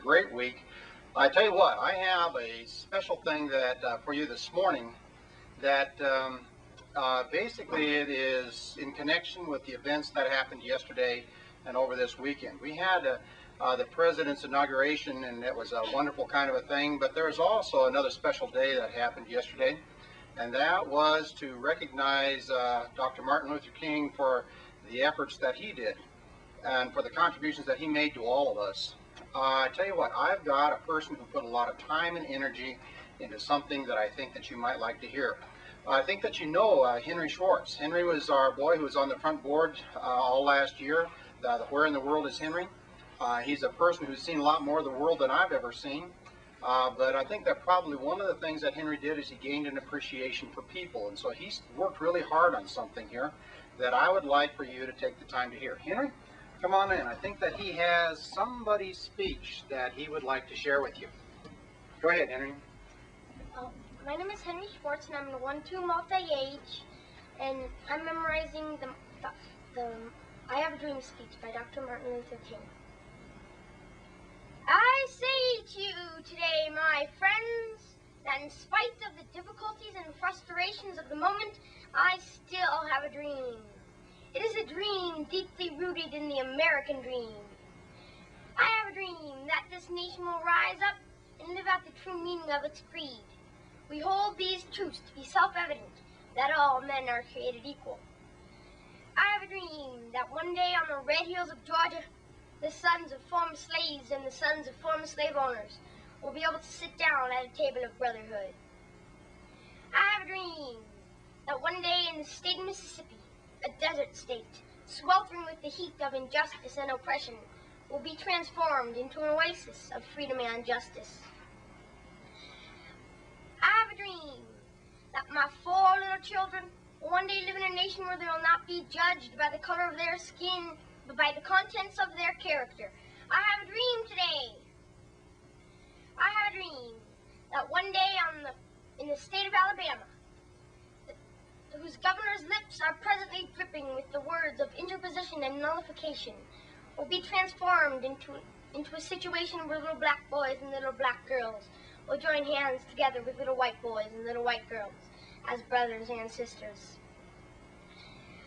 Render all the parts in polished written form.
great week. I tell you what, I have a special thing that for you this morning that basically it is in connection with the events that happened yesterday and over this weekend. We had the President's inauguration, and it was a wonderful kind of a thing, but there's also another special day that happened yesterday, and that was to recognize Dr. Martin Luther King for the efforts that he did and for the contributions that he made to all of us. I tell you what, I've got a person who put a lot of time and energy into something that I think that you might like to hear. I think that you know Henry Schwartz. Henry was our boy who was on the front board all last year. Where in the World is Henry? He's a person who's seen a lot more of the world than I've ever seen. But I think that probably one of the things that Henry did is he gained an appreciation for people. And so he's worked really hard on something here that I would like for you to take the time to hear. Henry, come on in. I think that he has somebody's speech that he would like to share with you. Go ahead, Henry. My name is Henry Schwartz, and I'm in 1-2 multi-age, and I'm memorizing the I Have a Dream speech by Dr. Martin Luther King. I say to you today, my friends, that in spite of the difficulties and frustrations of the moment, I still have a dream. It is a dream deeply rooted in the American dream. I have a dream that this nation will rise up and live out the true meaning of its creed. We hold these truths to be self-evident, that all men are created equal. I have a dream that one day on the red hills of Georgia, the sons of former slaves and the sons of former slave owners will be able to sit down at a table of brotherhood. I have a dream that one day in the state of Mississippi, a desert state, sweltering with the heat of injustice and oppression, will be transformed into an oasis of freedom and justice. I have a dream that my 4 little children will one day live in a nation where they will not be judged by the color of their skin, but by the contents of their character. I have a dream today. I have a dream that one day in the state of Alabama, whose governor's lips are presently dripping with the words of interposition and nullification, will be transformed into a situation where little black boys and little black girls will join hands together with little white boys and little white girls as brothers and sisters.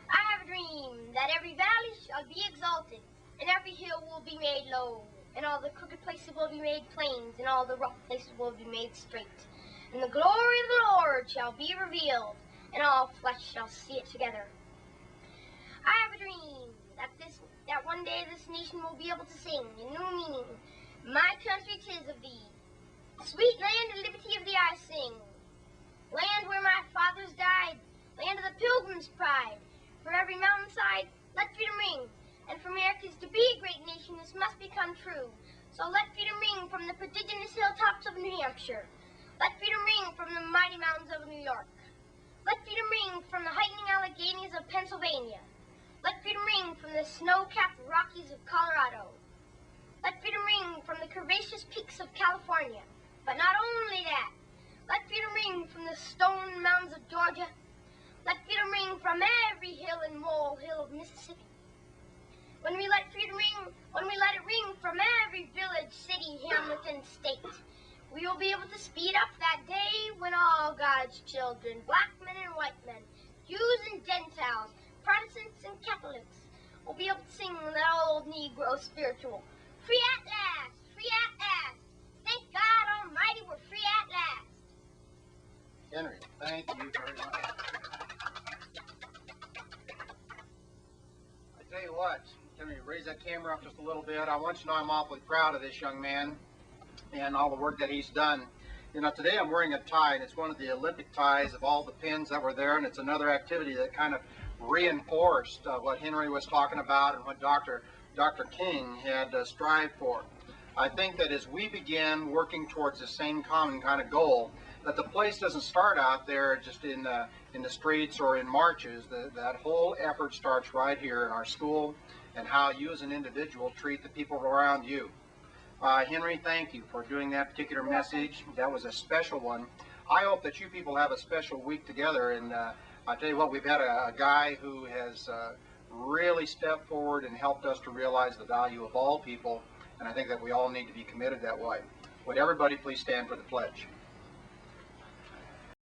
I have a dream that every valley shall be exalted, and every hill will be made low, and all the crooked places will be made plains, and all the rough places will be made straight. And the glory of the Lord shall be revealed, and all flesh shall see it together. I have a dream that one day this nation will be able to sing in new meaning, my country 'tis of thee. Sweet land and liberty of thee I sing. Land where my fathers died, land of the pilgrim's pride. For every mountainside, let freedom ring. And for America's to be a great nation, this must become true. So let freedom ring from the prodigious hilltops of New Hampshire. Let freedom ring from the mighty mountains of New York. Let freedom ring from the heightening Alleghenies of Pennsylvania. Let freedom ring from the snow-capped Rockies of Colorado. Let freedom ring from the curvaceous peaks of California. But not only that, let freedom ring from the stone mountains of Georgia. Let freedom ring from every hill and molehill of Mississippi. When we let it ring from every village, city, hamlet, and state, we will be able to speed up that day when all God's children, black men and white men, Jews and Gentiles, Protestants and Catholics, will be able to sing that old Negro spiritual. Free at last, free at last. Thank God Almighty we're free at last. Henry, thank you very much. I tell you what, can we raise that camera up just a little bit? I want you to know I'm awfully proud of this young man and all the work that he's done. You know, today I'm wearing a tie, and it's one of the Olympic ties of all the pins that were there, and it's another activity that kind of reinforced what Henry was talking about and what Dr. King had strived for. I think that as we begin working towards the same common kind of goal, that the place doesn't start out there just in the streets or in marches. That whole effort starts right here in our school and how you as an individual treat the people around you. Henry, thank you for doing that particular message. That was a special one. I hope that you people have a special week together, and I tell you what, we've had a guy who has really stepped forward and helped us to realize the value of all people and I think that we all need to be committed that way. Would everybody please stand for the pledge?